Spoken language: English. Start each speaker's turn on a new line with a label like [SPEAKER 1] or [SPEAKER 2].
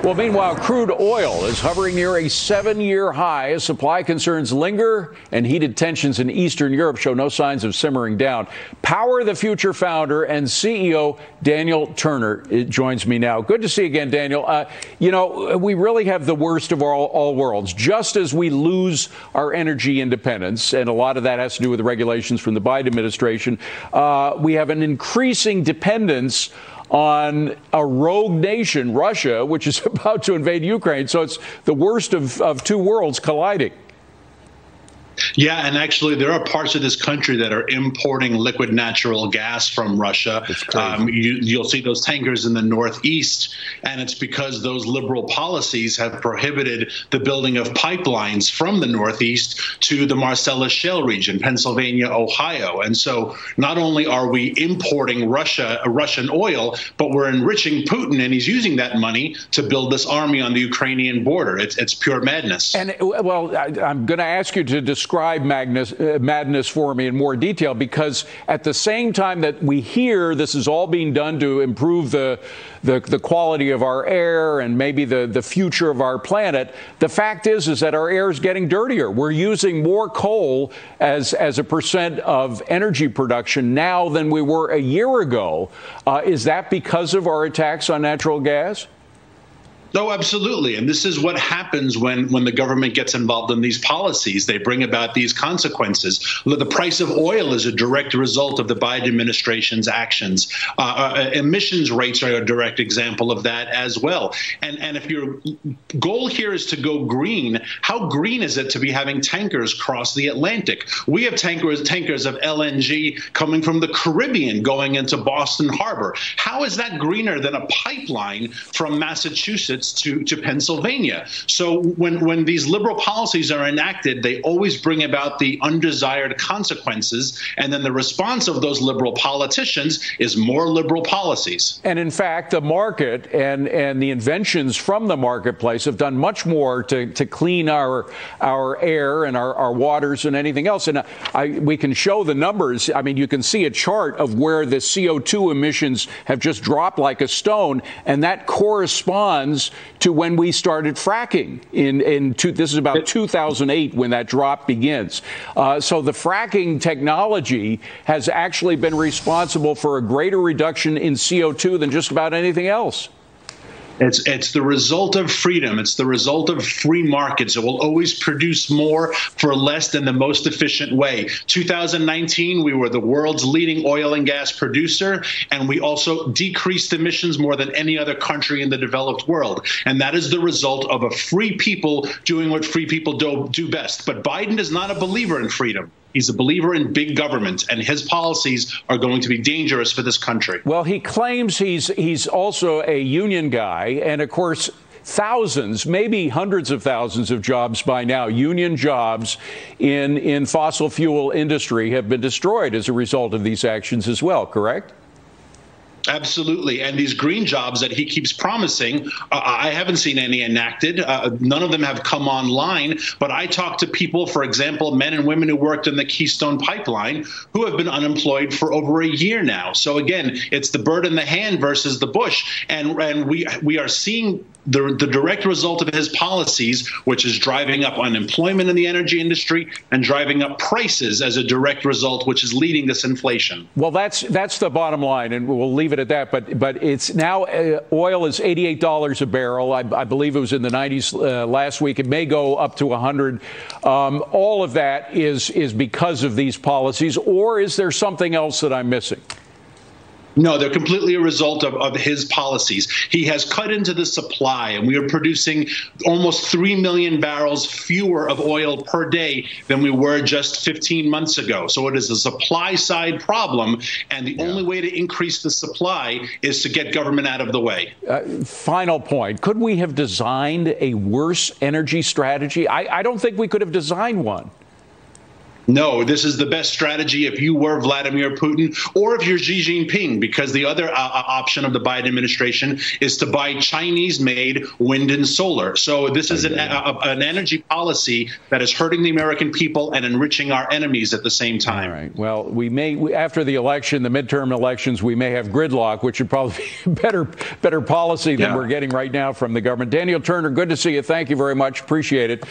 [SPEAKER 1] Well, meanwhile, crude oil is hovering near a 7-year high as supply concerns linger and heated tensions in Eastern Europe show no signs of simmering down. Power the Future founder and CEO Daniel Turner joins me now. Good to see you again, Daniel. We really have the worst of all worlds. Just as we lose our energy independence, and a lot of that has to do with the regulations from the Biden administration, we have an increasing dependence on a rogue nation, Russia, which is about to invade Ukraine. So it's the worst of two worlds colliding.
[SPEAKER 2] Yeah, and actually there are parts of this country that are importing liquid natural gas from Russia. You'll see those tankers in the Northeast, and it's because those liberal policies have prohibited the building of pipelines from the Northeast to the Marcellus Shale region, Pennsylvania, Ohio. And so not only are we importing Russian oil, but we're enriching Putin, and he's using that money to build this army on the Ukrainian border. It's pure madness.
[SPEAKER 1] And, well, I'm going to ask you to describe madness for me in more detail, because at the same time that we hear this is all being done to improve the quality of our air and maybe the future of our planet, the fact is that our air is getting dirtier. We're using more coal as a percent of energy production now than we were a year ago. Is that because of our attacks on natural gas?
[SPEAKER 2] No, absolutely. And this is what happens when the government gets involved in these policies. They bring about these consequences. The price of oil is a direct result of the Biden administration's actions. Emissions rates are a direct example of that as well. And if your goal here is to go green, how green is it to be having tankers cross the Atlantic? We have tankers of LNG coming from the Caribbean going into Boston Harbor. How is that greener than a pipeline from Massachusetts to Pennsylvania? So when these liberal policies are enacted, they always bring about the undesired consequences. And then the response of those liberal politicians is more liberal policies.
[SPEAKER 1] And in fact, the market and the inventions from the marketplace have done much more to clean our air and our waters than anything else. And we can show the numbers. I mean, you can see a chart of where the CO2 emissions have just dropped like a stone, and that corresponds to when we started fracking this is about 2008 when that drop begins. So the fracking technology has actually been responsible for a greater reduction in CO2 than just about anything else.
[SPEAKER 2] It's the result of freedom. It's the result of free markets. It will always produce more for less than the most efficient way. 2019, we were the world's leading oil and gas producer, and we also decreased emissions more than any other country in the developed world. And that is the result of a free people doing what free people do best. But Biden is not a believer in freedom. He's a believer in big government, and his policies are going to be dangerous for this country.
[SPEAKER 1] Well, he claims he's also a union guy, and of course, thousands, maybe hundreds of thousands of jobs by now, union jobs in fossil fuel industry have been destroyed as a result of these actions as well, correct?
[SPEAKER 2] Absolutely. And these green jobs that he keeps promising, I haven't seen any enacted. None of them have come online. But I talked to people, for example, men and women who worked in the Keystone Pipeline, who have been unemployed for over a year now. So, again, it's the bird in the hand versus the bush. And we are seeing the direct result of his policies, which is driving up unemployment in the energy industry and driving up prices as a direct result, which is leading this inflation.
[SPEAKER 1] Well, that's the bottom line, and we'll leave it at that. But it's now oil is $88 a barrel. I believe it was in the 90s last week. It may go up to 100. All of that is because of these policies, or is there something else that I'm missing?
[SPEAKER 2] No, they're completely a result of his policies. He has cut into the supply, and we are producing almost 3 million barrels fewer of oil per day than we were just 15 months ago. So it is a supply side problem, and the only way to increase the supply is to get government out of the way.
[SPEAKER 1] Final point. Could we have designed a worse energy strategy? I don't think we could have designed one.
[SPEAKER 2] No, this is the best strategy if you were Vladimir Putin or if you're Xi Jinping, because the other option of the Biden administration is to buy Chinese-made wind and solar. So this is an energy policy that is hurting the American people and enriching our enemies at the same time.
[SPEAKER 1] All right. Well, after the election, the midterm elections, we may have gridlock, which would probably be better policy than we're getting right now from the government. Daniel Turner, good to see you. Thank you very much. Appreciate it.